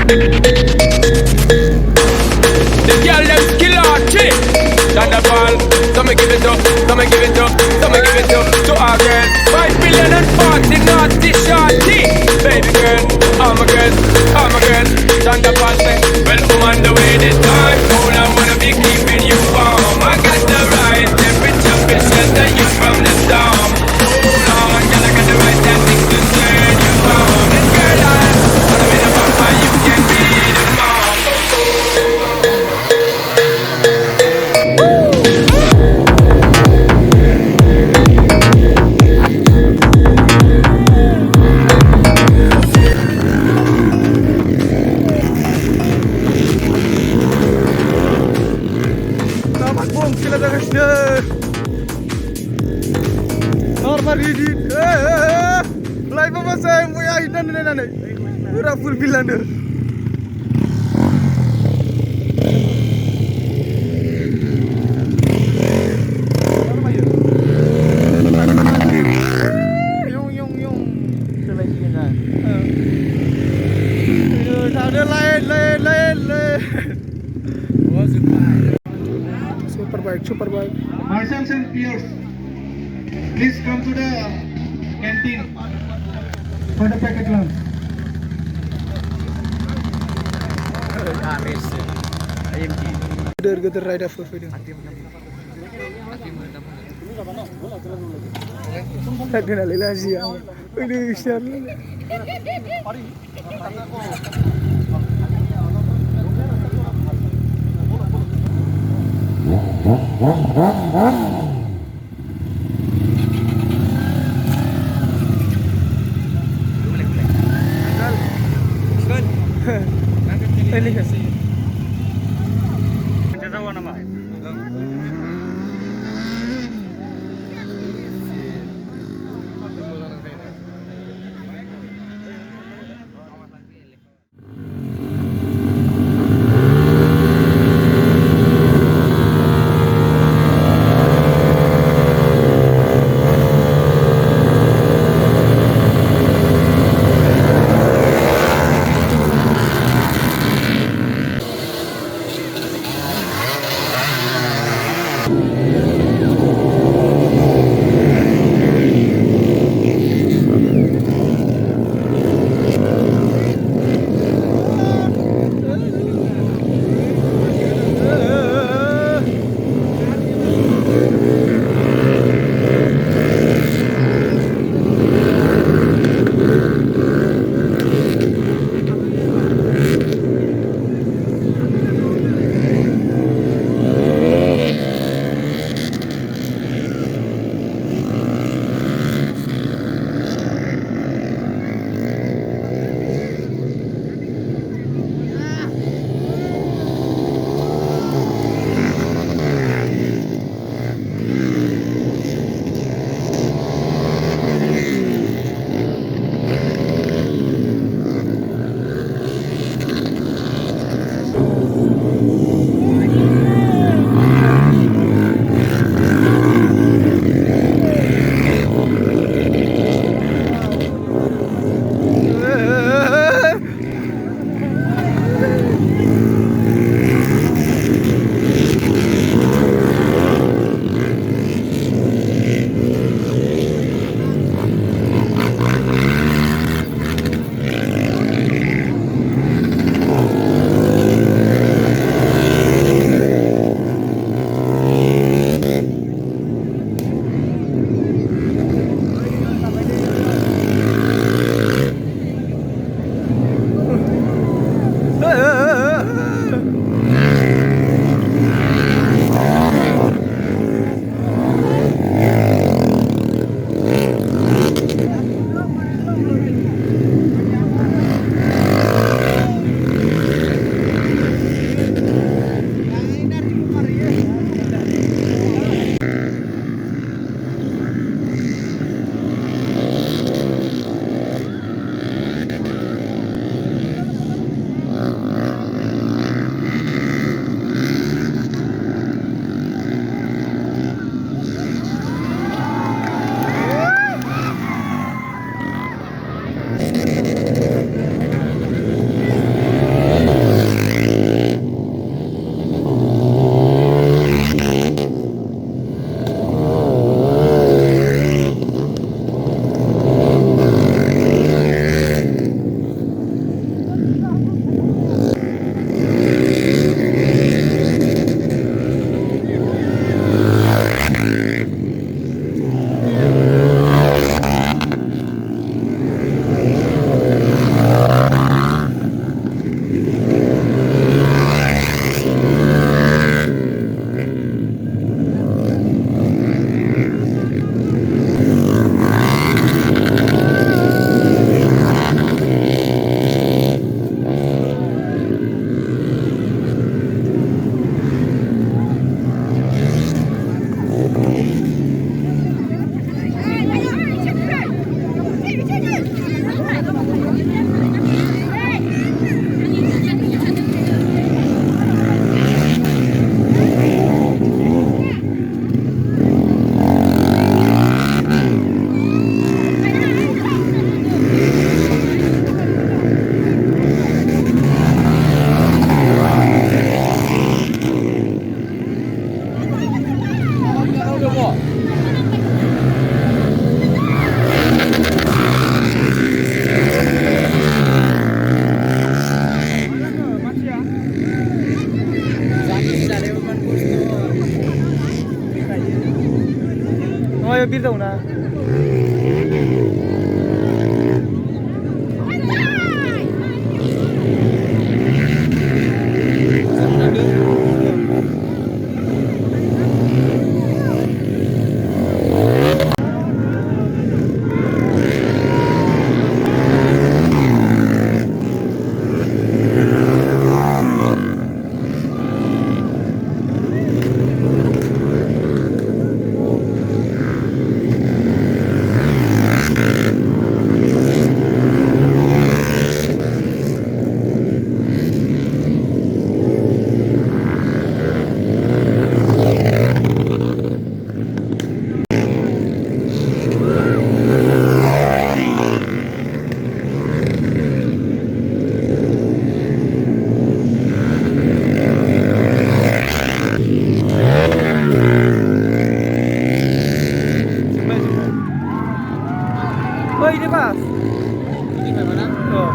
The girl them skill archie. Thunderball, some me give it up, some me give it up, some me give it up to our girls. 5 million and 40 naughty shorty. Baby girl, all my girls, all my girls. Thunderball say, well I'm on the way this time. Oh, I wanna be keeping you warm. I got the right temperature, to shelter you from the storm. Hold on, girl, I got the right tactics to turn you on. And girl, I wanna be the papa, you can be the mom. Live apa saya mau ya ini pura full bilang deh. Yung seleksi kan. Ada lain. Super bike. Marshals and peers, please come to the canteen for the packet lunch. Good ride after video. Tadi nali lagi ya. Ini share. Ini kasih. Mencatat nama. bir daw na. Oi, di pas. Ini mana? Oh.